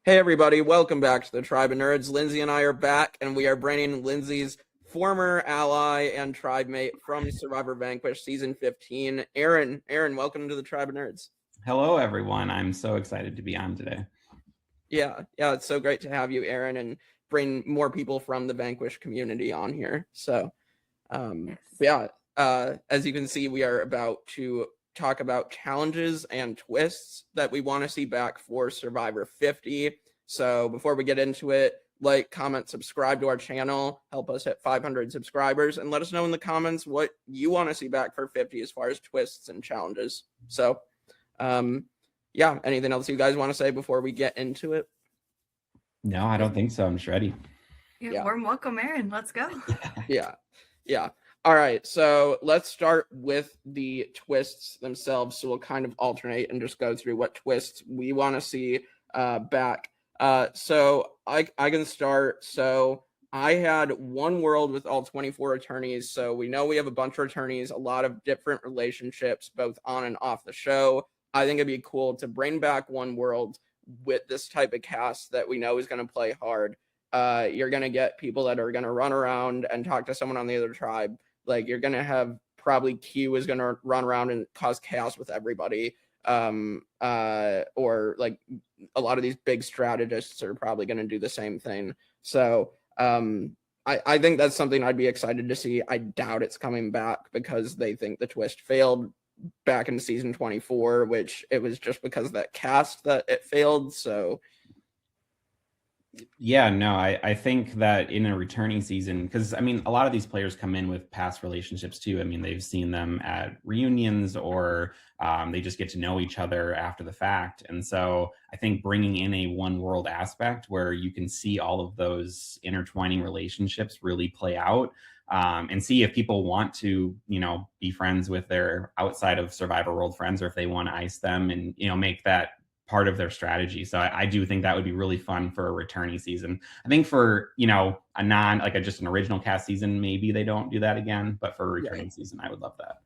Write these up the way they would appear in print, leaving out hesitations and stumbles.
Hey everybody, welcome back to the Tribe of Nerds. Lindsey and I are back, and we are bringing Lindsey's former ally and tribe mate from Survivor Vanquish Season 15, Aaron. Aaron, welcome to the Tribe of Nerds. Hello, everyone. I'm so excited to be on today. Yeah, it's so great to have you, Aaron, and bring more people from the Vanquish community on here. So, as you can see, we are about to talk about challenges and twists that we want to see back for Survivor 50. So before we get into it, like, comment, subscribe to our channel, help us hit 500 subscribers, and let us know in the comments what you want to see back for 50 as far as twists and challenges. So, anything else you guys want to say before we get into it? No, I don't think so. I'm just ready. Yeah. Warm welcome, Aaron. Let's go. Yeah. All right, so let's start with the twists themselves. So we'll kind of alternate and just go through what twists we want to see back. So I can start. So I had one world with all 24 attorneys. So we know we have a bunch of attorneys, a lot of different relationships, both on and off the show. I think it'd be cool to bring back one world with this type of cast that we know is going to play hard. You're going to get people that are going to run around and talk to someone on the other tribe. Like, you're going to have probably Q is going to run around and cause chaos with everybody. Or like a lot of these big strategists are probably going to do the same thing. So I think that's something I'd be excited to see. I doubt it's coming back because they think the twist failed back in season 24, which it was just because of that cast that it failed. So yeah, no, I think that in a returning season, because I mean, a lot of these players come in with past relationships too. I mean, they've seen them at reunions or they just get to know each other after the fact. And so I think bringing in a one world aspect where you can see all of those intertwining relationships really play out and see if people want to, be friends with their outside of Survivor World friends, or if they want to ice them and, make that part of their strategy. So I do think that would be really fun for a returning season. I think for, a non, like just an original cast season, maybe they don't do that again, but for a returning season, I would love that.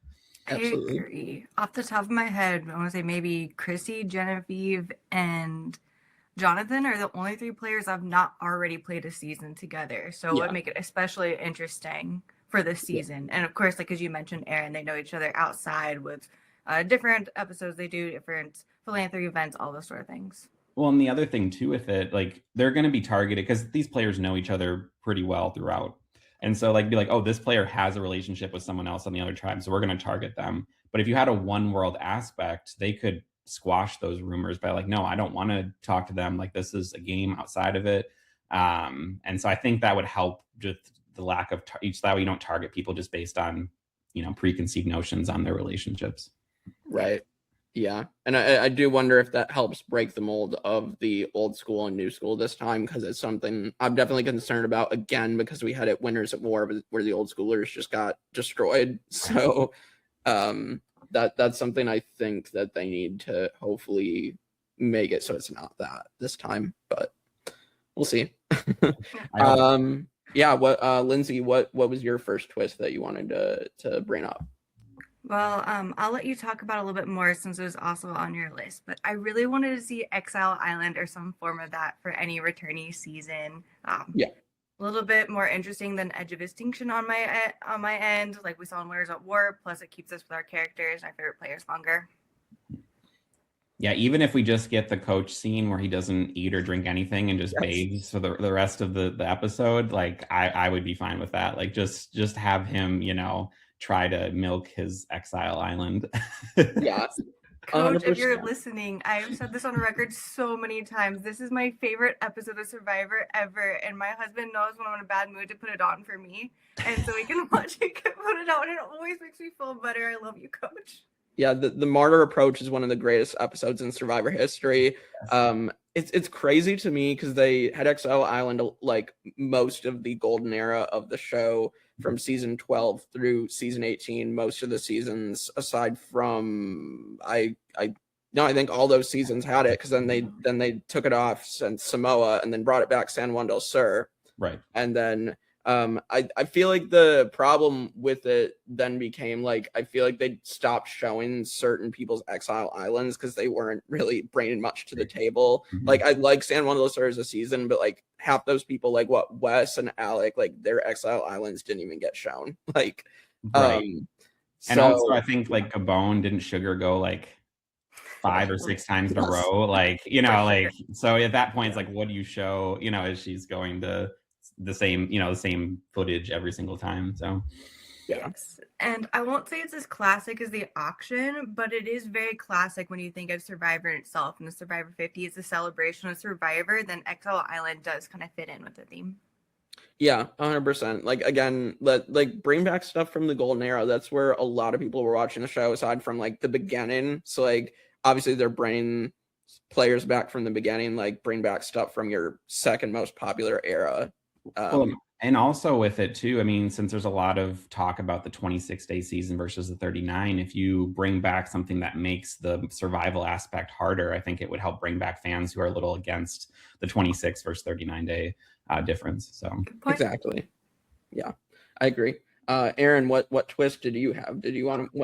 Absolutely. I agree. Off the top of my head, I want to say maybe Chrissy, Genevieve, and Jonathan are the only three players I've not already played a season together. So it would make it especially interesting for this season. And of course, like as you mentioned, Aaron, they know each other outside with different episodes. They do different philanthropy events, all those sort of things. Well, and the other thing too with it, like they're going to be targeted because these players know each other pretty well throughout. And so like be like, oh, this player has a relationship with someone else on the other tribe, so we're going to target them. But if you had a one world aspect, they could squash those rumors by like, no, I don't want to talk to them. Like, this is a game outside of it. And so I think that would help just the lack of each that way you don't target people just based on, preconceived notions on their relationships. Right. Yeah. And I do wonder if that helps break the mold of the old school and new school this time, because it's something I'm definitely concerned about, again, because we had it Winners at War where the old schoolers just got destroyed. So that's something I think that they need to hopefully make it so it's not that this time, but we'll see. Lindsey, what was your first twist that you wanted to bring up? Well, I'll let you talk about it a little bit more since it was also on your list, but I really wanted to see Exile Island or some form of that for any returnee season. A little bit more interesting than Edge of Extinction on my end, like we saw in Winners at War. Plus, it keeps us with our characters and our favorite players longer. Yeah, even if we just get the coach scene where he doesn't eat or drink anything and just bathes for the rest of the episode, like I would be fine with that. Like just have him, try to milk his Exile Island. Yeah. Coach, if you're listening, I've said this on record so many times. This is my favorite episode of Survivor ever, and my husband knows when I'm in a bad mood to put it on for me, and so he can watch it, put it on, and it always makes me feel better. I love you, Coach. Yeah, the martyr approach is one of the greatest episodes in Survivor history. It's crazy to me because they had Exile Island like most of the golden era of the show from season 12 through season 18. Most of the seasons, aside from I think all those seasons had it, because then they took it off since Samoa and then brought it back San Juan del Sur. Right. And then I feel like the problem with it then became like, I feel like they stopped showing certain people's Exile Islands because they weren't really bringing much to the table. Like, I like San Juan de los Stars a season, but like half those people, like what Wes and Alec, like their Exile Islands didn't even get shown. Like, Right. And so, also, I think like Gabon didn't Sugar go like 5 or 6 times in a row, like, you know, like, so at that point, it's like, what do you show, you know, as she's going to the same, you know, the same footage every single time. So yes, and I won't say it's as classic as the auction, but it is very classic when you think of Survivor itself. And the Survivor 50 is a celebration of Survivor, then Exile Island does kind of fit in with the theme. Yeah, 100%. Like, again, like bring back stuff from the golden era. That's where a lot of people were watching the show, aside from like the beginning. So like, obviously they're bringing players back from the beginning, like bring back stuff from your second most popular era. Well, and also with it too, I mean, since there's a lot of talk about the 26-day season versus the 39, if you bring back something that makes the survival aspect harder, I think it would help bring back fans who are a little against the 26 versus 39-day difference. So exactly. Yeah, I agree. Aaron, what twist did you have? What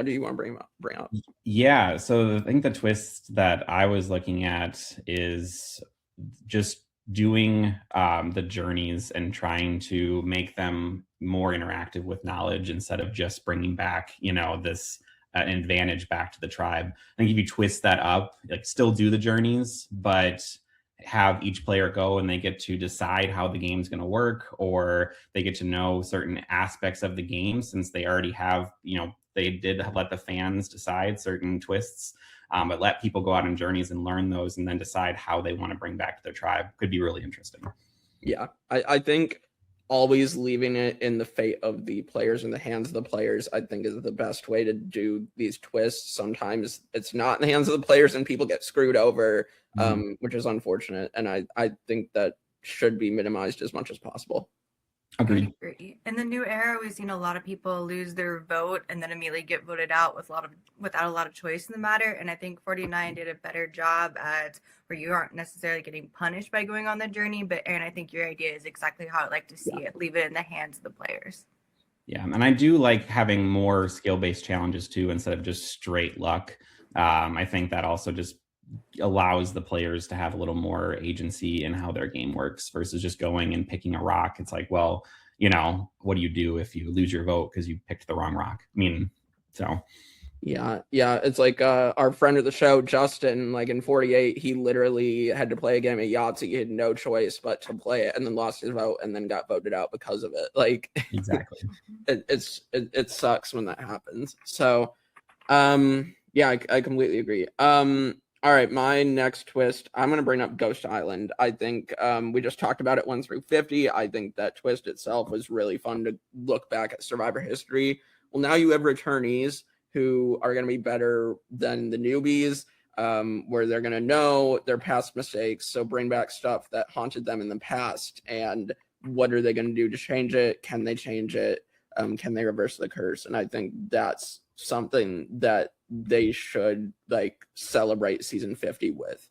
do you want to bring up? Yeah, so I think the twist that I was looking at is just doing the journeys and trying to make them more interactive with knowledge instead of just bringing back, you know, this advantage back to the tribe. I think if you twist that up, like still do the journeys, but have each player go and they get to decide how the game's going to work, or they get to know certain aspects of the game since they already have, you know, they did let the fans decide certain twists. But let people go out on journeys and learn those and then decide how they want to bring back to their tribe. Could be really interesting. Yeah, I think always leaving it in the fate of the players, in the hands of the players, I think is the best way to do these twists. Sometimes it's not in the hands of the players and people get screwed over, which is unfortunate. And I think that should be minimized as much as possible. Agreed. I agree. In the new era, we've seen a lot of people lose their vote and then immediately get voted out without a lot of choice in the matter. And I think 49 did a better job at where you aren't necessarily getting punished by going on the journey. But Aaron, I think your idea is exactly how I'd like to see it. Leave it in the hands of the players. Yeah, and I do like having more skill-based challenges too, instead of just straight luck. I think that also just allows the players to have a little more agency in how their game works versus just going and picking a rock. It's like, well, you know, what do you do if you lose your vote because you picked the wrong rock? I mean, so. Yeah, it's like our friend of the show, Justin, like in 48, he literally had to play a game of Yahtzee. He had no choice but to play it, and then lost his vote and then got voted out because of it. Like, exactly. it sucks when that happens. So, yeah, I completely agree. All right, my next twist, I'm going to bring up Ghost Island. I think we just talked about it 1 through 50. I think that twist itself was really fun to look back at Survivor history. Well, now you have returnees who are going to be better than the newbies, where they're going to know their past mistakes. So bring back stuff that haunted them in the past. And what are they going to do to change it? Can they change it? Can they reverse the curse? And I think that's something that they should like celebrate season 50 with.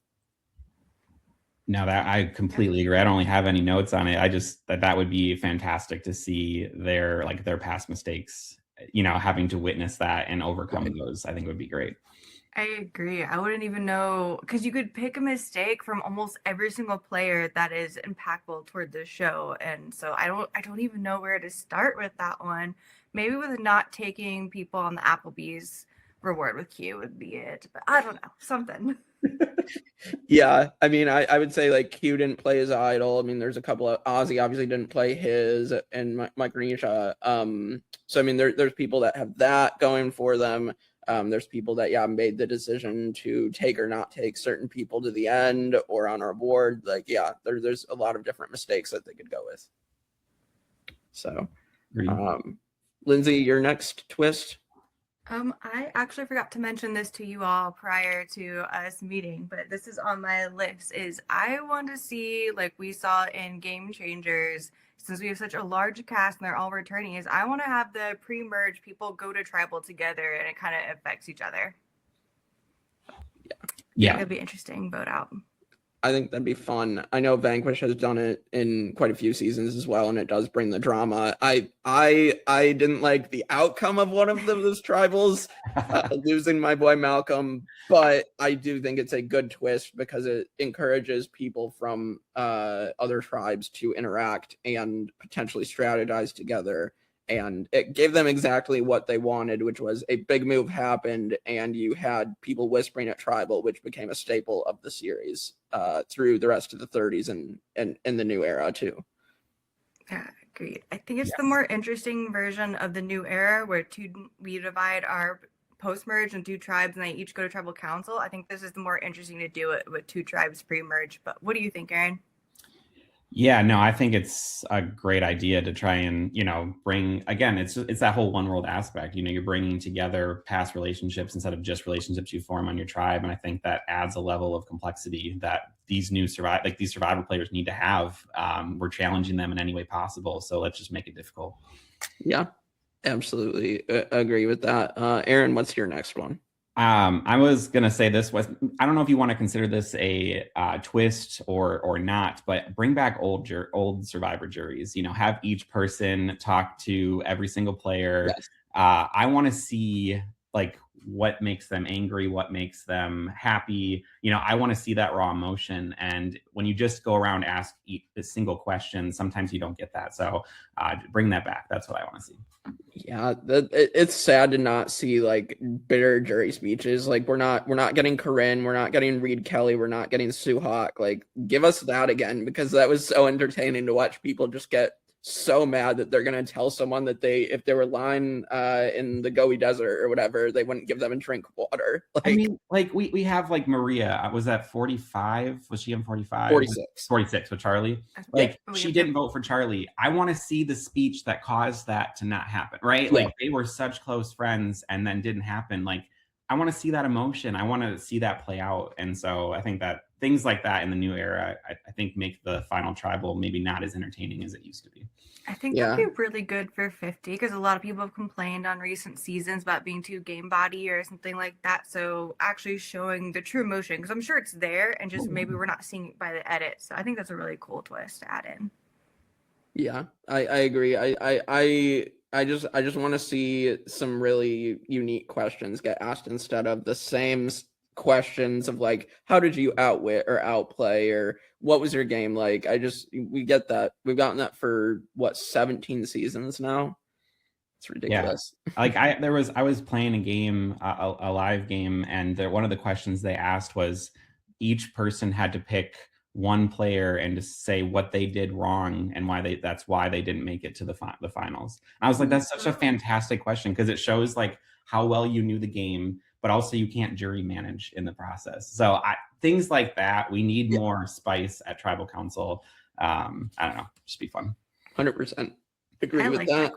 No, that I completely agree. I don't really have any notes on it. I just that would be fantastic to see their past mistakes, you know, having to witness that and overcome those. I think would be great. I agree. I wouldn't even know, because you could pick a mistake from almost every single player that is impactful toward the show. And so I don't even know where to start with that one. Maybe with not taking people on the Applebee's reward with Q would be it. But I don't know, something. Yeah, I mean, I would say like Q didn't play his idol. I mean, there's a couple of Ozzy obviously didn't play his, and Micronesia. So I mean, there's people that have that going for them. There's people that made the decision to take or not take certain people to the end or on our board. Like, there's a lot of different mistakes that they could go with. So, Lindsey, your next twist. I actually forgot to mention this to you all prior to us meeting, but this is on my list. Is I want to see, like we saw in Game Changers, since we have such a large cast and they're all returnees, I want to have the pre-merge people go to tribal together and it kind of affects each other. Yeah, that'd be interesting. Vote out. I think that'd be fun. I know Vanquish has done it in quite a few seasons as well, and it does bring the drama. I didn't like the outcome of one of those tribals, losing my boy Malcolm, but I do think it's a good twist because it encourages people from other tribes to interact and potentially strategize together. And it gave them exactly what they wanted, which was a big move happened, and you had people whispering at Tribal, which became a staple of the series through the rest of the 30s and in the new era too. Yeah, agreed. I think it's the more interesting version of the new era where we divide our post-merge into 2 tribes and they each go to tribal council. I think this is the more interesting to do it with 2 tribes pre-merge. But what do you think, Aaron? Yeah, no, I think it's a great idea to try and, bring, again, it's that whole one world aspect. You're bringing together past relationships instead of just relationships you form on your tribe. And I think that adds a level of complexity that these new survivor players need to have. We're challenging them in any way possible. So let's just make it difficult. Yeah, absolutely. Agree with that. Aaron, what's your next one? I was gonna say this was, I don't know if you want to consider this a twist or not, but bring back old survivor juries. Have each person talk to every single player. Yes. I want to see like what makes them angry, what makes them happy. I want to see that raw emotion. And when you just go around ask a single question, sometimes you don't get that. So bring that back. That's what I want to see. Yeah, it's sad to not see like bitter jury speeches. Like we're not getting Corinne, we're not getting Reed Kelly, we're not getting Sue Hawk. Like give us that again, because that was so entertaining to watch people just get so mad that they're gonna tell someone that if they were lying in the Gobi Desert or whatever, they wouldn't give them a drink of water. Like, I mean, like we have like Maria. Was that 45? Was she on 45? 46. 46 with Charlie. Like she didn't vote for Charlie. I want to see the speech that caused that to not happen, right? Yeah. Like they were such close friends and then didn't happen. Like I want to see that emotion. I want to see that play out. And so I think that things like that in the new era, I think make the final tribal maybe not as entertaining as it used to be. I think that'd be really good for 50 because a lot of people have complained on recent seasons about being too game body or something like that. So actually showing the true emotion, because I'm sure it's there and just maybe we're not seeing it by the edit. So I think that's a really cool twist to add in. Yeah, I agree. I just want to see some really unique questions get asked instead of the same questions of like, how did you outwit or outplay, or what was your game like? We get that. We've gotten that for 17 seasons now. It's ridiculous. Yeah. Like I was playing a game, a live game, and one of the questions they asked was each person had to pick one player and to say what they did wrong and that's why they didn't make it to the finals. And I was like, that's such a fantastic question because it shows like how well you knew the game, but also you can't jury manage in the process. So things like that, we need more spice at Tribal Council. I don't know, just be fun. 100% agree with that.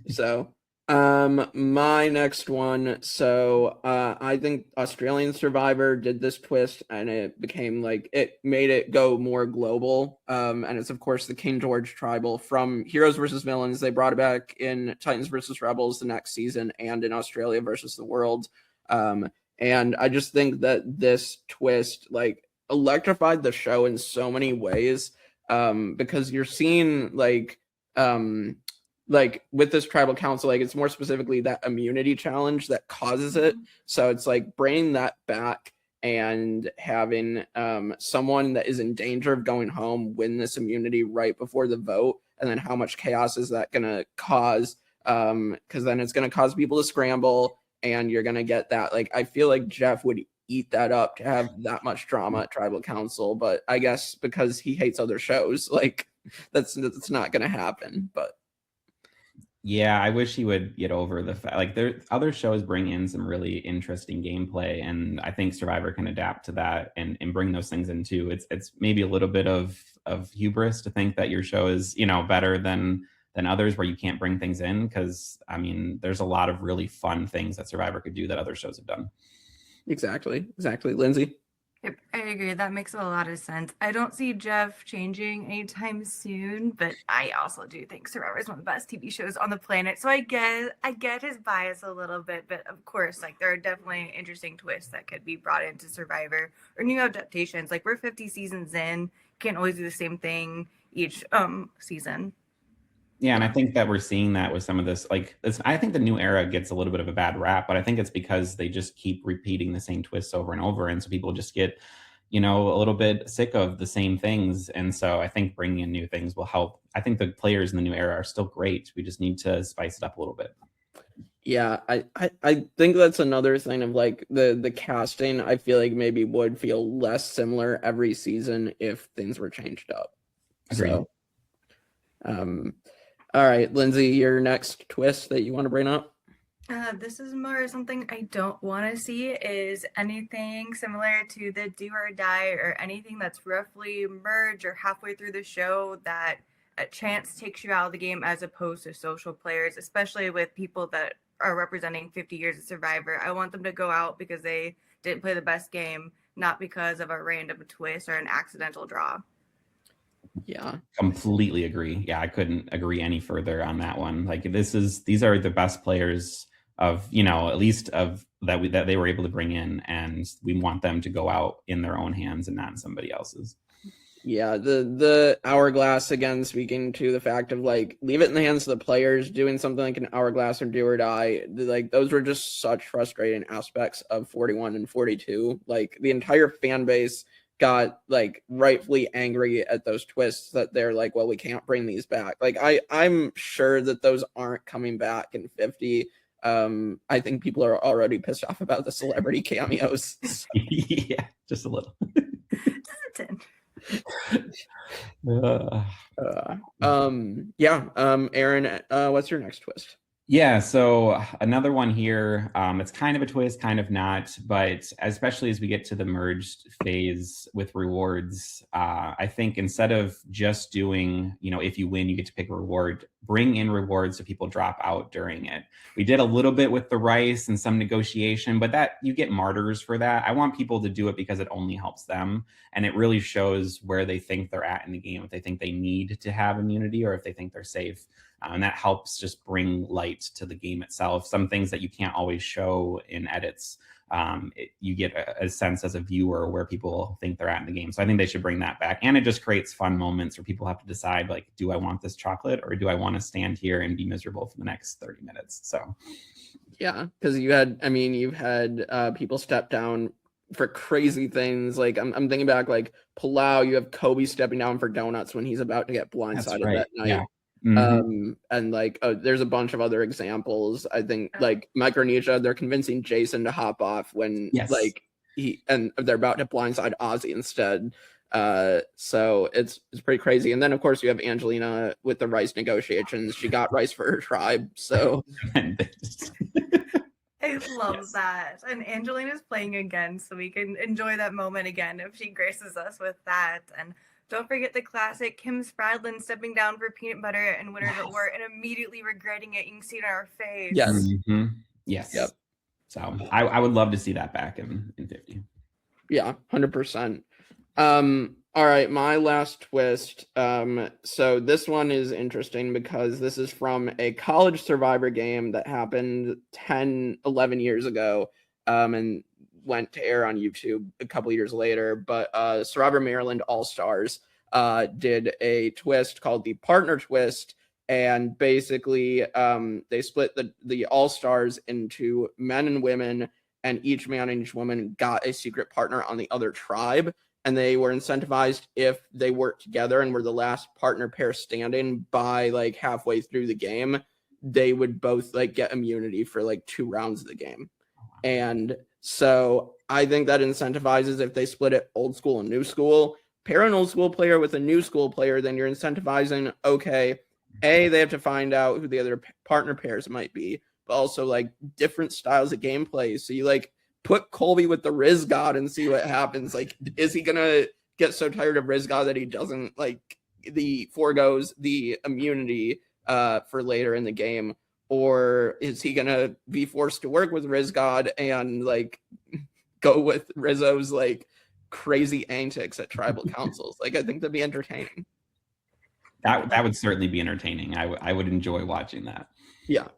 So my next one. So I think Australian Survivor did this twist and it became like, it made it go more global. And it's of course the King George tribal from Heroes versus Villains. They brought it back in Titans versus Rebels the next season and in Australia versus the World. And I just think that this twist like electrified the show in so many ways. Because you're seeing like with this tribal council, like it's more specifically that immunity challenge that causes it. So it's like bringing that back and having someone that is in danger of going home win this immunity right before the vote. And then how much chaos is that going to cause? Because then it's going to cause people to scramble and you're going to get that. Like, I feel like Jeff would eat that up to have that much drama at tribal council, but I guess because he hates other shows, like that's not going to happen. But yeah, I wish he would get over the fact like other shows bring in some really interesting gameplay, and I think Survivor can adapt to that and bring those things in too. It's maybe a little bit of hubris to think that your show is better than others where you can't bring things in, because I mean there's a lot of really fun things that Survivor could do that other shows have done. Exactly. Lindsey? Yep, I agree. That makes a lot of sense. I don't see Jeff changing anytime soon, but I also do think Survivor is one of the best TV shows on the planet. So I get his bias a little bit, but of course, like there are definitely interesting twists that could be brought into Survivor or new adaptations. Like we're 50 seasons in, can't always do the same thing each season. Yeah, and I think that we're seeing that with some of this. I think the new era gets a little bit of a bad rap, but I think it's because they just keep repeating the same twists over and over, and so people just get, a little bit sick of the same things. And so I think bringing in new things will help. I think the players in the new era are still great. We just need to spice it up a little bit. Yeah, I think that's another thing of like the casting. I feel like maybe would feel less similar every season if things were changed up. Agreed. So, all right, Lindsey, your next twist that you want to bring up? This is more something I don't want to see is anything similar to the do or die or anything that's roughly merged or halfway through the show that a chance takes you out of the game as opposed to social players, especially with people that are representing 50 years of Survivor. I want them to go out because they didn't play the best game, not because of a random twist or an accidental draw. Yeah, completely agree. Yeah, I couldn't agree any further on that one. Like these are the best players of, at least of that they were able to bring in, and we want them to go out in their own hands and not in somebody else's. Yeah, the hourglass, again, speaking to the fact of like leave it in the hands of the players. Doing something like an hourglass or do or die, like those were just such frustrating aspects of 41 and 42. Like the entire fan base got like rightfully angry at those twists that they're like, well, we can't bring these back. Like I'm sure that those aren't coming back in 50. I think people are already pissed off about the celebrity cameos. So. Yeah, just a little. Aaron, what's your next twist? Yeah, so another one here. It's kind of a twist, kind of not, but especially as we get to the merged phase with rewards, I think instead of just doing, if you win, you get to pick a reward, bring in rewards so people drop out during it. We did a little bit with the rice and some negotiation, but that you get martyrs for that. I want people to do it because it only helps them. And it really shows where they think they're at in the game, if they think they need to have immunity or if they think they're safe. And that helps just bring light to the game itself. Some things that you can't always show in edits, you get a sense as a viewer where people think they're at in the game. So I think they should bring that back. And it just creates fun moments where people have to decide, like, do I want this chocolate or do I want to stand here and be miserable for the next 30 minutes? So, yeah, because you've had people step down for crazy things. Like I'm thinking back, like Palau, you have Kobe stepping down for donuts when he's about to get blindsided that night. Yeah. Mm-hmm. And like there's a bunch of other examples. I think like Micronesia, they're convincing Jason to hop off when like they're about to blindside Ozzy instead. So it's pretty crazy. And then of course you have Angelina with the rice negotiations. She got rice for her tribe. So I love that. And Angelina's playing again, so we can enjoy that moment again if she graces us with that. And don't forget the classic Kim Spradlin stepping down for peanut butter and Winners at War and immediately regretting it. You can see it on our face. Yes. Mm-hmm. Yes. Yep. So I would love to see that back in 50. Yeah, 100%. All right, my last twist. So this one is interesting because this is from a college Survivor game that happened 10, 11 years ago. And went to air on YouTube a couple years later, but Survivor Maryland All-Stars did a twist called the partner twist, and basically they split the All-Stars into men and women, and each man and each woman got a secret partner on the other tribe, and they were incentivized if they worked together and were the last partner pair standing by like halfway through the game, they would both like get immunity for like 2 rounds of the game. And so I think that incentivizes if they split it old school and new school. Pair an old school player with a new school player, then you're incentivizing, okay, they have to find out who the other partner pairs might be, but also like different styles of gameplay. So you like put Colby with the Riz God and see what happens. Like, is he gonna get so tired of Riz God that he doesn't like foregoes the immunity for later in the game? Or is he gonna be forced to work with Riz God and like go with Rizzo's like crazy antics at tribal councils. Like, I think that'd be entertaining. That would certainly be entertaining. I would enjoy watching that. Yeah.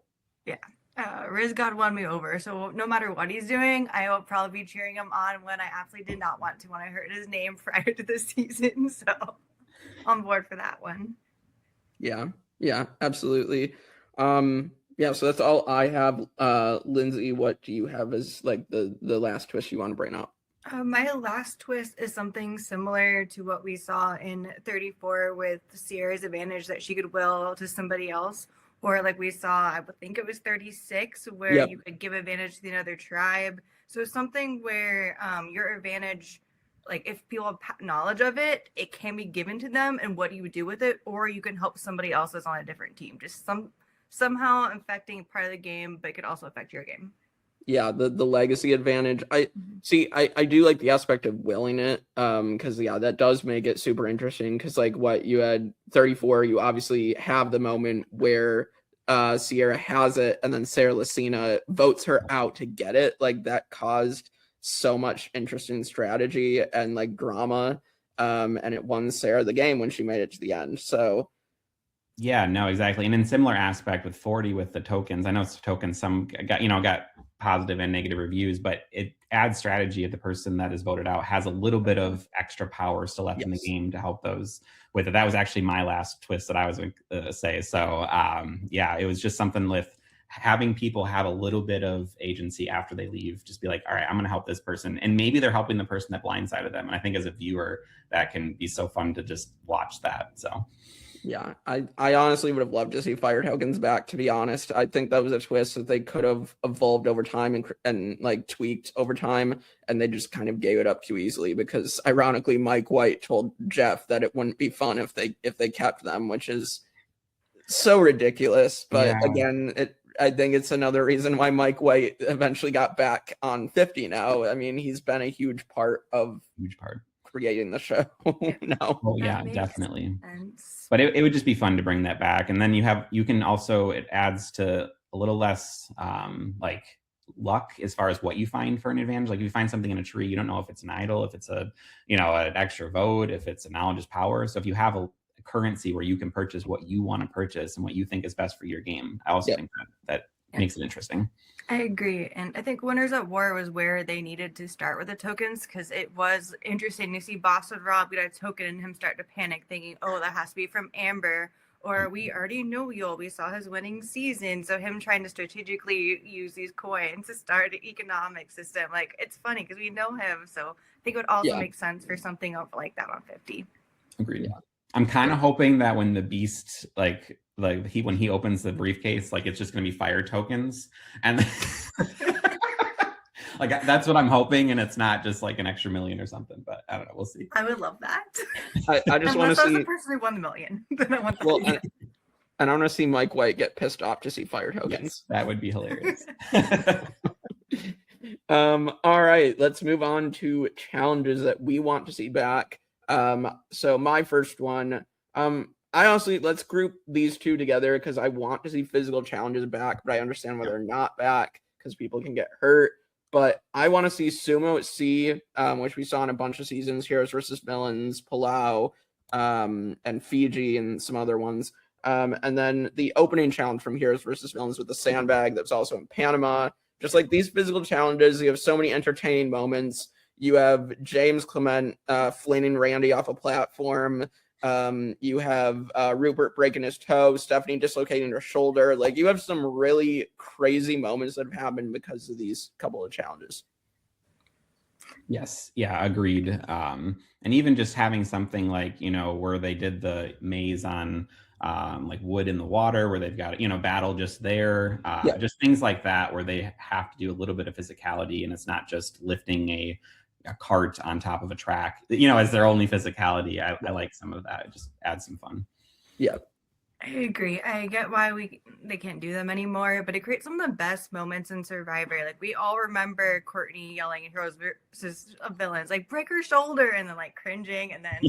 Riz God won me over, so no matter what he's doing, I will probably be cheering him on when I absolutely did not want to when I heard his name prior to the season. So on board for that one. Yeah, absolutely. Yeah, so that's all I have. Lindsey, what do you have as like the last twist you want to bring up? My last twist is something similar to what we saw in 34 with Sierra's advantage that she could will to somebody else. Or like we saw, I would think it was 36, where you could give advantage to another tribe. So something where your advantage, like if people have knowledge of it, it can be given to them and what you would do with it, or you can help somebody else that's on a different team. Just somehow affecting part of the game, but it could also affect your game. Yeah, the legacy advantage. I do like the aspect of willing it, because that does make it super interesting. Because like what you had 34, you obviously have the moment where Sierra has it, and then Sarah Lucina votes her out to get it. Like that caused so much interesting strategy and like drama, and it won Sarah the game when she made it to the end. So. Yeah, no, exactly. And in similar aspect with 40 with the tokens, I know it's tokens, some got positive and negative reviews, but it adds strategy if the person that is voted out has a little bit of extra power still left in the game to help those with it. That was actually my last twist that I was going to say. So it was just something with having people have a little bit of agency after they leave, just be like, all right, I'm going to help this person. And maybe they're helping the person that blindsided them. And I think as a viewer, that can be so fun to just watch that. So. Yeah, I honestly would have loved to see fire tokens back, to be honest. I think that was a twist that they could have evolved over time and like tweaked over time, and they just kind of gave it up too easily because ironically Mike White told Jeff that it wouldn't be fun if they kept them, which is so ridiculous. But again, I think it's another reason why Mike White eventually got back on 50 now. I mean, he's been a huge part creating the show. No. Oh yeah, definitely. But it would just be fun to bring that back. And then it adds to a little less like luck as far as what you find for an advantage. Like if you find something in a tree, you don't know if it's an idol, if it's an extra vote, if it's a knowledge is power. So if you have a currency where you can purchase what you want to purchase and what you think is best for your game, I also think that makes it interesting. I agree. And I think Winners at War was where they needed to start with the tokens, because it was interesting to see Boss with Rob get a token and him start to panic thinking, oh, that has to be from Amber, or we already know Yul. We saw his winning season. So him trying to strategically use these coins to start an economic system. Like, it's funny because we know him. So I think it would also make sense for something like that on 50. Agreed. Yeah. I'm kind of hoping that when the beast when he opens the briefcase, like it's just going to be fire tokens, and like that's what I'm hoping, and it's not just like an extra million or something. But I don't know, we'll see. I would love that. I just want to see the person who won the million. Then I want that. Well, and I want to see Mike White get pissed off to see fire tokens. Yes, that would be hilarious. All right, let's move on to challenges that we want to see back. So my first one, I honestly, let's group these two together because I want to see physical challenges back, but I understand why they're not back because people can get hurt. But I want to see Sumo at Sea, which we saw in a bunch of seasons, Heroes versus Villains, Palau, and Fiji, and some other ones. And then the opening challenge from Heroes versus Villains with the sandbag that was also in Panama. Just like these physical challenges, you have so many entertaining moments. You have James Clement flinging Randy off a platform. You have Rupert breaking his toe, Stephanie dislocating her shoulder. Like, you have some really crazy moments that have happened because of these couple of challenges. Yes. Yeah, agreed. And even just having something like, where they did the maze on like wood in the water, where they've got, battle just there, just things like that, where they have to do a little bit of physicality, and it's not just lifting a cart on top of a track, as their only physicality. I like some of that. It just adds some fun. Yeah. I agree. I get why they can't do them anymore, but it creates some of the best moments in Survivor. Like, we all remember Courtney yelling at Heroes versus Villains, like, break her shoulder, and then like cringing, and then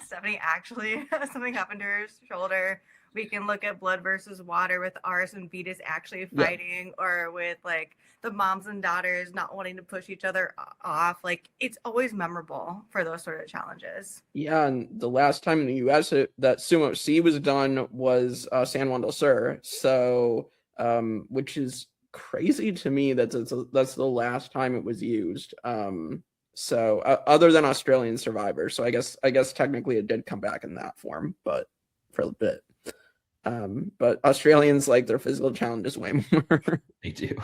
Stephanie actually something happened to her shoulder. we can look at Blood versus Water with Ars and Vetus actually fighting, or with like the moms and daughters not wanting to push each other off. Like, it's always memorable for those sort of challenges. Yeah, and the last time in the US that Sumo C was done was San Juan del Sur. So, which is crazy to me that's the last time it was used. So other than Australian Survivor, so I guess technically it did come back in that form, but for a bit. But Australians like their physical challenges way more. They do.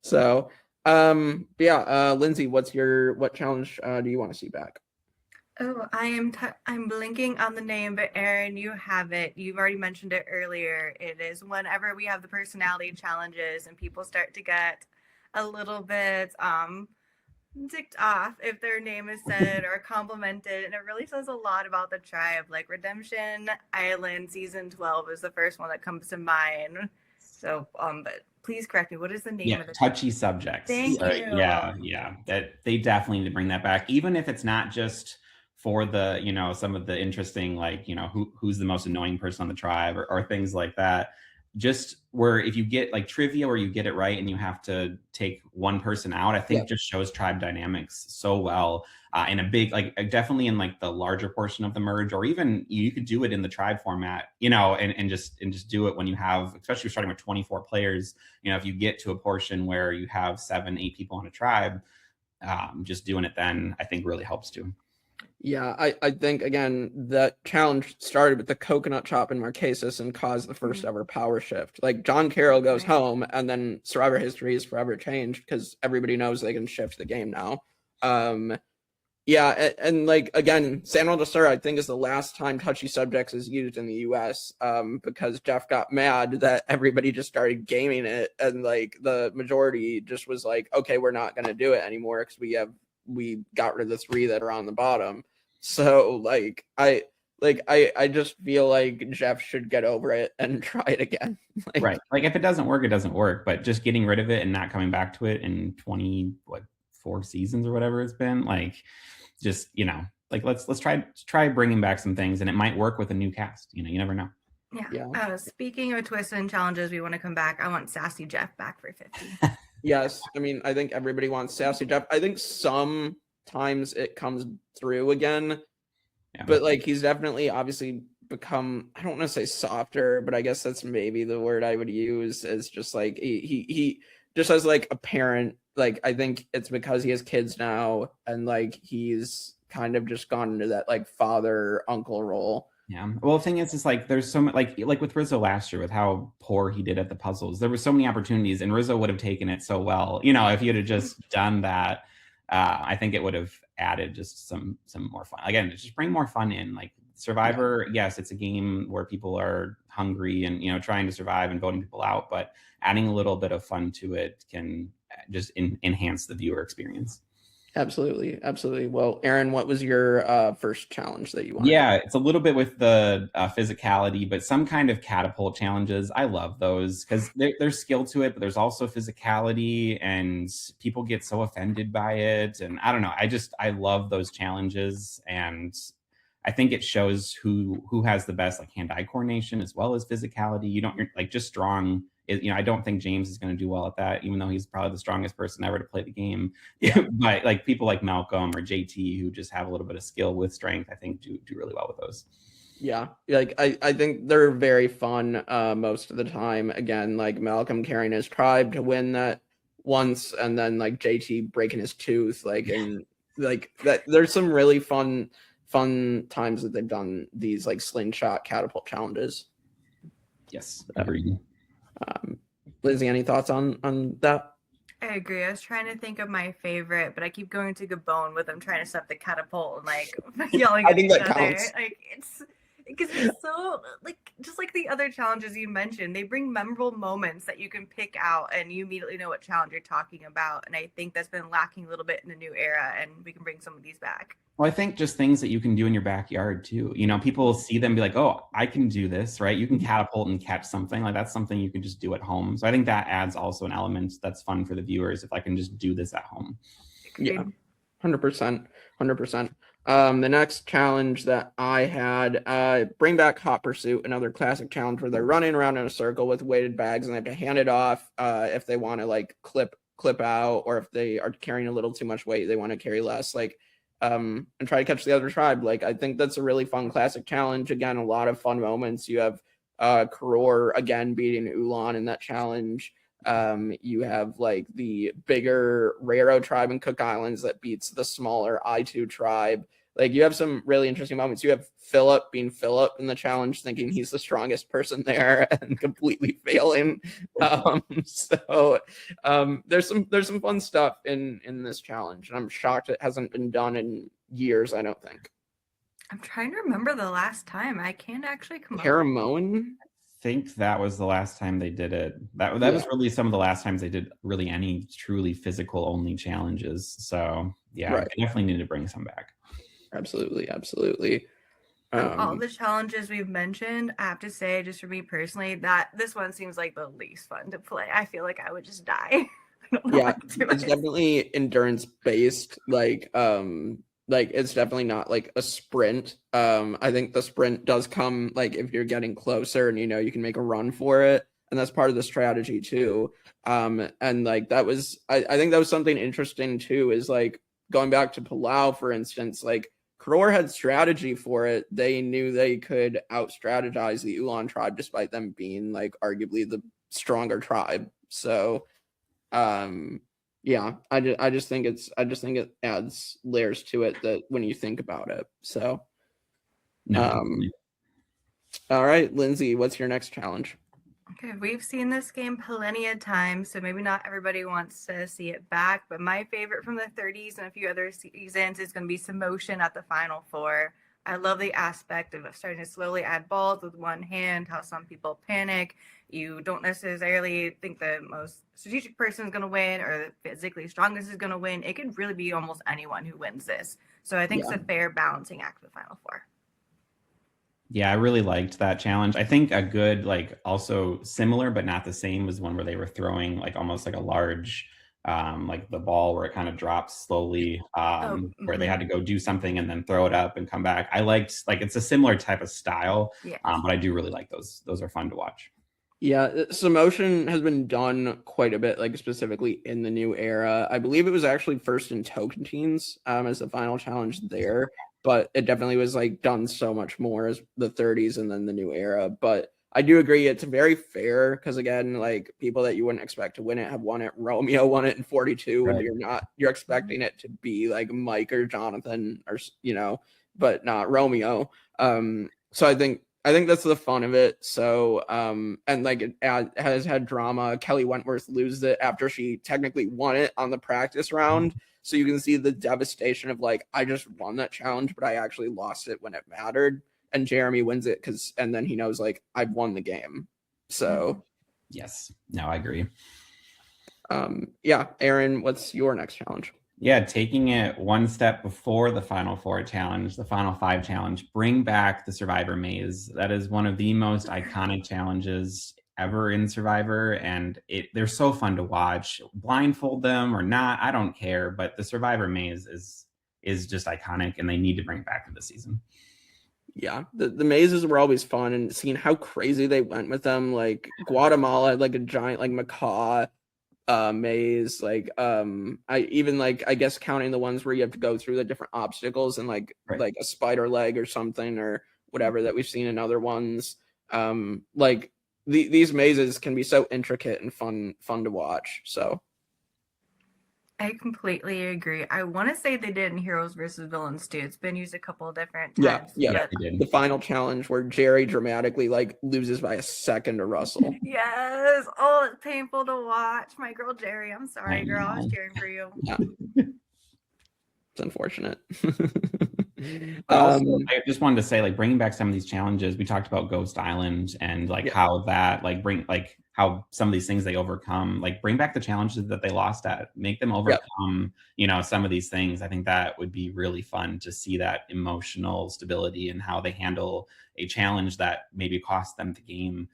So, Lindsey, what challenge do you want to see back? Oh, I'm blinking on the name, but Aaron, you have it. You've already mentioned it earlier. It is whenever we have the personality challenges and people start to get a little bit ticked off if their name is said or complimented, and it really says a lot about the tribe. Like Redemption Island season 12 is the first one that comes to mind. So, but please correct me. What is the name of the Touchy Subjects? Thank you. Yeah. That they definitely need to bring that back, even if it's not just for the, some of the interesting, like, who's the most annoying person on the tribe or things like that. Just where if you get like trivia where you get it right and you have to take one person out, I think just shows tribe dynamics so well in a big, like definitely in like the larger portion of the merge, or even you could do it in the tribe format, and just do it when you have, especially starting with 24 players, if you get to a portion where you have 7-8 people on a tribe, just doing it then I think really helps too. Yeah, I think, again, that challenge started with the coconut chop in Marquesas and caused the first ever power shift. Like, John Carroll goes home, and then Survivor history is forever changed because everybody knows they can shift the game now. And like, again, San Juan del Sur, I think, is the last time Touchy Subjects is used in the US, because Jeff got mad that everybody just started gaming it, and like the majority just was like, okay, we're not going to do it anymore because we got rid of the 3 that are on the bottom. So I just feel like Jeff should get over it and try it again. Right. Like if it doesn't work, it doesn't work. But just getting rid of it and not coming back to it in 4 seasons or whatever it's been, like, just, like let's try bringing back some things, and it might work with a new cast. You never know. Yeah. Speaking of twists and challenges, we want to come back. I want Sassy Jeff back for 50. Yes, I mean, I think everybody wants Sassy Jeff. I think sometimes it comes through again, but like he's definitely obviously become, I don't want to say softer, but I guess that's maybe the word I would use, is just like he just as like a parent. Like, I think it's because he has kids now, and like he's kind of just gone into that like father uncle role. Yeah. Well, the thing is like there's so much, like with Rizzo last year with how poor he did at the puzzles. There were so many opportunities, and Rizzo would have taken it so well. If he had just done that, I think it would have added just some more fun. Again, just bring more fun in. Like Survivor, yes, it's a game where people are hungry and trying to survive and voting people out, but adding a little bit of fun to it can just enhance the viewer experience. Absolutely. Well, Aaron, what was your first challenge that you wanted? Yeah, it's a little bit with the physicality, but some kind of catapult challenges. I love those because there's skill to it, but there's also physicality, and people get so offended by it. And I don't know, I love those challenges, and I think it shows who has the best like hand-eye coordination as well as physicality. You're like just strong. I don't think James is going to do well at that, even though he's probably the strongest person ever to play the game. Yeah. But like people like Malcolm or JT who just have a little bit of skill with strength, I think do really well with those. Yeah, like I think they're very fun most of the time. Again, like Malcolm carrying his tribe to win that once, and then like JT breaking his tooth, like, and like that. There's some really fun times that they've done these like slingshot catapult challenges. Yes, agreed. Lindsey, any thoughts on that? I agree. I was trying to think of my favorite, but I keep going to Gabon with them trying to set the catapult and like yelling at each other. Counts. Like it's so like just like the other challenges you mentioned, they bring memorable moments that you can pick out and you immediately know what challenge you're talking about. And I think that's been lacking a little bit in the new era, and we can bring some of these back. Well, I think just things that you can do in your backyard too. People see them, be like, oh, I can do this, right? You can catapult and catch something. Like that's something you can just do at home. So I think that adds also an element that's fun for the viewers if I can just do this at home. Yeah, 100%. The next challenge that I had, bring back Hot Pursuit, another classic challenge where they're running around in a circle with weighted bags and they have to hand it off if they want to like clip out, or if they are carrying a little too much weight, they want to carry less, like and try to catch the other tribe. Like, I think that's a really fun classic challenge. Again, a lot of fun moments. You have Karor again beating Ulan in that challenge. You have like the bigger Raro tribe in Cook Islands that beats the smaller I2 tribe. Like, you have some really interesting moments. You have Philip being Philip in the challenge, thinking he's the strongest person there and completely failing. There's some fun stuff in this challenge, and I'm shocked it hasn't been done in years. I don't think. I'm trying to remember the last time. I can't actually come up. Paramoan? Think that was the last time they did it. That was really some of the last times they did really any truly physical only challenges. So yeah, right. They definitely need to bring some back. Absolutely. All the challenges we've mentioned, I have to say, just for me personally, that this one seems like the least fun to play. I feel like I would just die. Yeah, it's definitely endurance based. Like it's definitely not like a sprint. I think the sprint does come like if you're getting closer and you can make a run for it, and that's part of the strategy too. And like that was I think that was something interesting too, is like going back to Palau, for instance, like Karor had strategy for it. They knew they could out strategize the Ulan tribe despite them being like arguably the stronger tribe. So yeah, I just think it adds layers to it that when you think about it. So all right, Lindsey, what's your next challenge? Okay, we've seen this game plenty of times, so maybe not everybody wants to see it back, but my favorite from the 30s and a few other seasons is going to be Sumotion at the Final Four. I love the aspect of starting to slowly add balls with one hand, how some people panic. You don't necessarily think the most strategic person is going to win or the physically strongest is going to win. It could really be almost anyone who wins this. So I think it's a fair balancing act for the Final Four. Yeah, I really liked that challenge. I think a good, like, also similar but not the same was one where they were throwing like almost like a large like the ball where it kind of drops slowly, where they had to go do something and then throw it up and come back. I liked, like, it's a similar type of style, but I do really like those. Those are fun to watch. Yeah, Sumotion has been done quite a bit, like specifically in the new era. I believe it was actually first in Tocantins as the final challenge there, but it definitely was like done so much more as the 30s and then the new era. But I do agree it's very fair because, again, like people that you wouldn't expect to win it have won it. Romeo won it in 42, and you're expecting it to be like Mike or Jonathan or but not Romeo. So I think that's the fun of it. So and like it has had drama. Kelly Wentworth loses it after she technically won it on the practice round. So you can see the devastation of like, I just won that challenge, but I actually lost it when it mattered. And Jeremy wins it and then he knows like I've won the game. So yes, no, I agree. Yeah, Aaron, what's your next challenge? Yeah, taking it one step before the Final Four challenge, the Final Five challenge, bring back the Survivor maze. That is one of the most iconic challenges ever in Survivor, and they're so fun to watch. Blindfold them or not, I don't care, but the Survivor maze is just iconic, and they need to bring it back to the season. Yeah, the mazes were always fun, and seeing how crazy they went with them, like Guatemala had like a giant like macaw maze, like I guess counting the ones where you have to go through the different obstacles and like a spider leg or something or whatever that we've seen in other ones. Like these mazes can be so intricate and fun to watch. So I completely agree. I want to say they did in Heroes versus Villains too. It's been used a couple of different times. Yeah. The final challenge where Jerry dramatically like loses by a second to Russell. Yes. Oh, it's painful to watch. My girl Jerry. I'm sorry, girl. I was cheering for you. Yeah. It's unfortunate. Also, I just wanted to say, like, bringing back some of these challenges. We talked about Ghost Island and like how that how some of these things they overcome. Like, bring back the challenges that they lost at. Make them overcome, some of these things. I think that would be really fun to see that emotional stability and how they handle a challenge that maybe cost them the game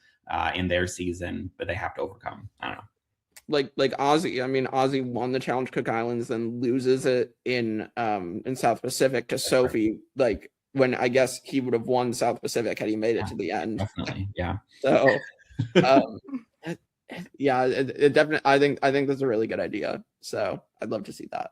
in their season, but they have to overcome. I don't know. like Ozzy. I mean, Ozzy won the challenge Cook Islands, then loses it in South Pacific to Sophie. Like when I guess he would have won South Pacific had he made it to the end. Definitely, yeah. So, yeah, it definitely. I think that's a really good idea. So I'd love to see that.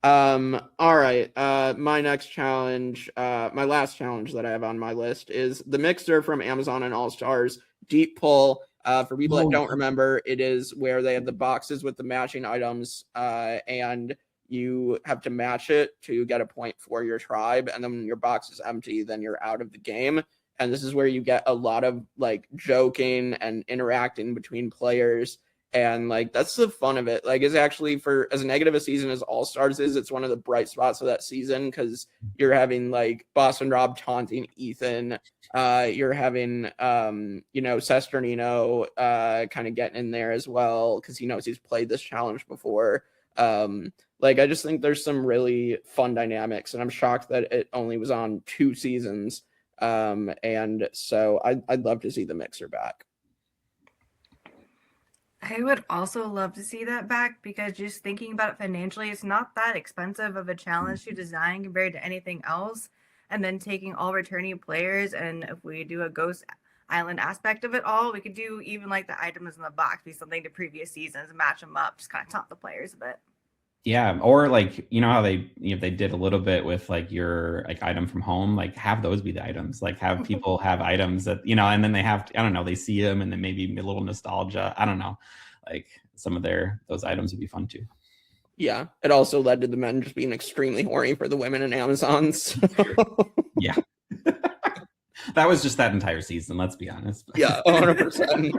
All right. My next challenge, my last challenge that I have on my list is the mixer from Amazon and All Stars Deep Pull. For people that don't remember, it is where they have the boxes with the matching items, and you have to match it to get a point for your tribe. And then when your box is empty, then you're out of the game. And this is where you get a lot of like joking and interacting between players. And like that's the fun of it. Like it's actually, for as negative a season as All Stars is, it's one of the bright spots of that season because you're having like Boston Rob taunting Ethan. You're having Sesternino kind of getting in there as well because he knows he's played this challenge before. Like I just think there's some really fun dynamics, and I'm shocked that it only was on 2 seasons. And so I'd love to see the mixer back. I would also love to see that back because just thinking about it financially, it's not that expensive of a challenge to design compared to anything else. And then taking all returning players, and if we do a Ghost Island aspect of it all, we could do even like the items in the box be something to previous seasons and match them up, just kind of taunt the players a bit. Yeah, or like how they they did a little bit with like your like item from home, like have those be the items, like have people have items that and then they have I don't know, they see them and then maybe a little nostalgia. I don't know, like some of those items would be fun too. Yeah, it also led to the men just being extremely horny for the women in Amazons. Yeah. That was just that entire season, let's be honest. Yeah, 100%.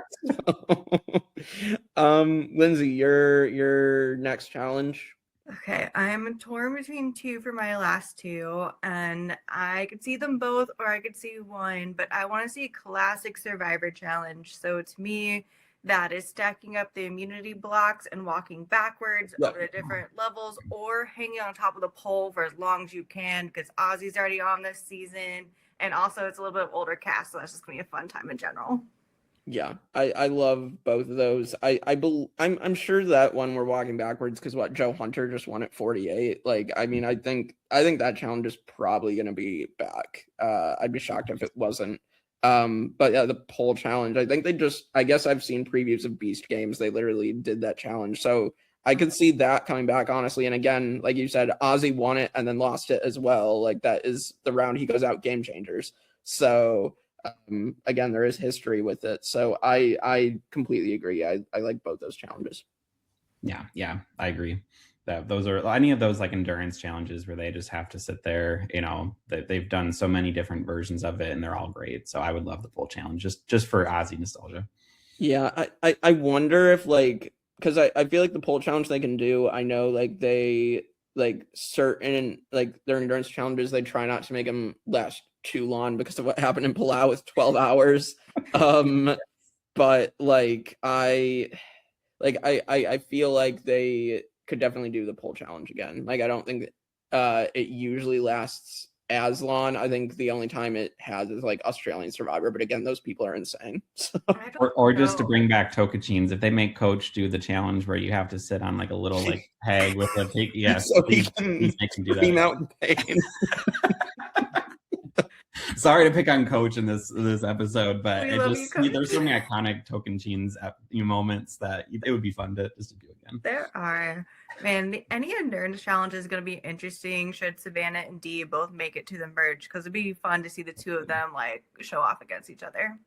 Lindsey, your next challenge. Okay, I'm torn between 2 for my last 2, and I could see them both or I could see one, but I want to see a classic Survivor challenge. So to me, that is stacking up the immunity blocks and walking backwards over the different levels, or hanging on top of the pole for as long as you can, because Ozzy's already on this season. And also, it's a little bit older cast, so that's just gonna be a fun time in general. Yeah, I love both of those. I'm sure that one we're walking backwards because Joe Hunter just won at 48. Like, I mean, I think that challenge is probably gonna be back. I'd be shocked if it wasn't. But yeah, the pole challenge. I think I guess I've seen previews of Beast Games. They literally did that challenge, so I could see that coming back, honestly. And again, like you said, Ozzy won it and then lost it as well. Like that is the round he goes out game changers. So again, there is history with it. So I completely agree. I like both those challenges. Yeah, I agree. That those are any of those like endurance challenges where they just have to sit there. They've done so many different versions of it and they're all great. So I would love the pole challenge just for Ozzy nostalgia. Yeah, I wonder if like. Because I feel like the pole challenge they can do, I know like they like certain like their endurance challenges, they try not to make them last too long because of what happened in Palau with 12 hours. But like I feel like they could definitely do the pole challenge again. Like I don't think that it usually lasts as long. I think the only time it has is like Australian Survivor, but again, those people are insane. So. Or just to bring back Tocachines, if they make Coach do the challenge where you have to sit on like a little like peg with a pig, yes, so please make him do that. Out in pain. Sorry to pick on Coach in this episode, but there's so many iconic Tocachines moments that it would be fun to do again. There are. Man, any endurance challenge is going to be interesting should Savannah and Dee both make it to the merge, because it'd be fun to see the two of them like show off against each other.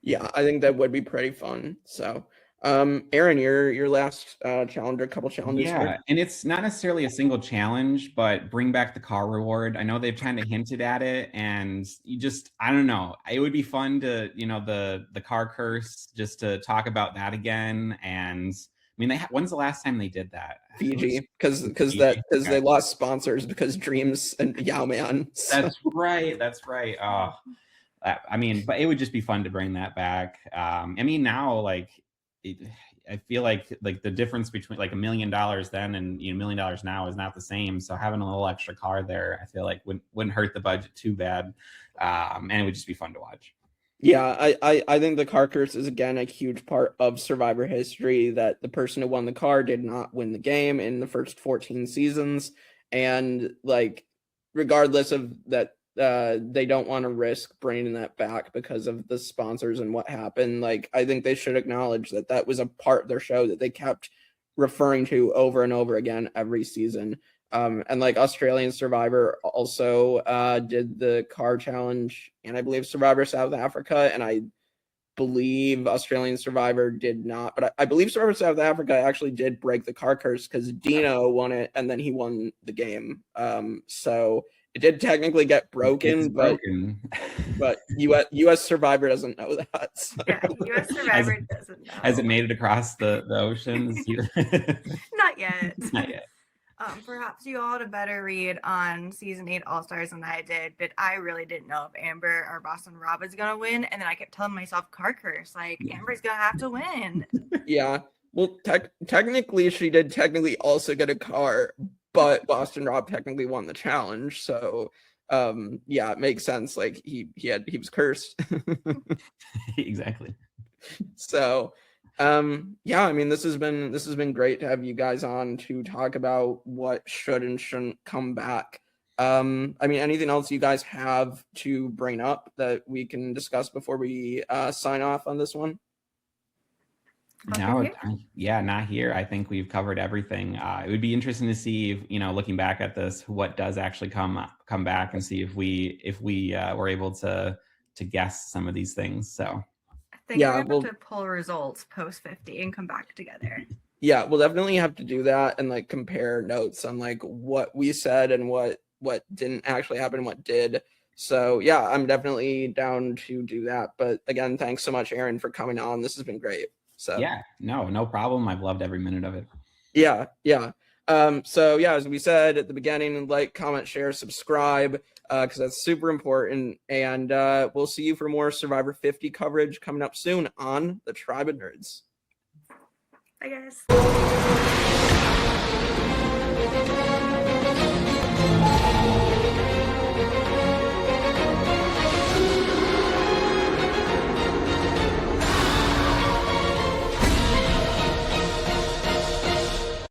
Yeah, I think that would be pretty fun. So Aaron, your last challenge, a couple challenges. Yeah, here. And it's not necessarily a single challenge, but bring back the car reward. I know they've kind of hinted at it, and I don't know. It would be fun to, the car curse, just to talk about that again. And I mean, when's the last time they did that? Fiji, because they lost sponsors because Dreams and Yowman. So. That's right. Oh, I mean, but it would just be fun to bring that back. I mean, now like. I feel like the difference between like $1 million then and $1 million now is not the same. So having a little extra car there, I feel like wouldn't hurt the budget too bad, and it would just be fun to watch. Yeah, I think the car curse is again a huge part of Survivor history, that the person who won the car did not win the game in the first 14 seasons. And like, regardless of that, they don't want to risk bringing that back because of the sponsors and what happened. Like, I think they should acknowledge that that was a part of their show that they kept referring to over and over again every season. And like Australian Survivor also did the car challenge, and I believe Survivor South Africa, and I believe Australian Survivor did not, but I believe Survivor South Africa actually did break the car curse because Dino won it and then he won the game. So it did technically get broken, but US Survivor doesn't know that. So. Yeah, US Survivor doesn't know. Has it made it across the oceans? Not yet. Not yet. Perhaps you all had a better read on season 8 All-Stars than I did, but I really didn't know if Amber or Boston Rob is gonna win, and then I kept telling myself car curse, like Amber's gonna have to win. Yeah, well, technically she did technically also get a car, but Boston Rob technically won the challenge, so yeah, it makes sense. Like he was cursed. Exactly. So yeah, I mean, this has been great to have you guys on to talk about what should and shouldn't come back. I mean, anything else you guys have to bring up that we can discuss before we sign off on this one? No, yeah, not here. I think we've covered everything. It would be interesting to see if, looking back at this, what does actually come back, and see if we were able to guess some of these things. So I think we're going to pull results post 50 and come back together. Yeah, we'll definitely have to do that and like compare notes on like what we said and what didn't actually happen, what did. So yeah, I'm definitely down to do that. But again, thanks so much, Aaron, for coming on. This has been great. So yeah, no problem. I've loved every minute of it. Yeah. So yeah, as we said at the beginning, like, comment, share, subscribe, because that's super important. And we'll see you for more Survivor 50 coverage coming up soon on the Tribe of Nerds. Bye, guys.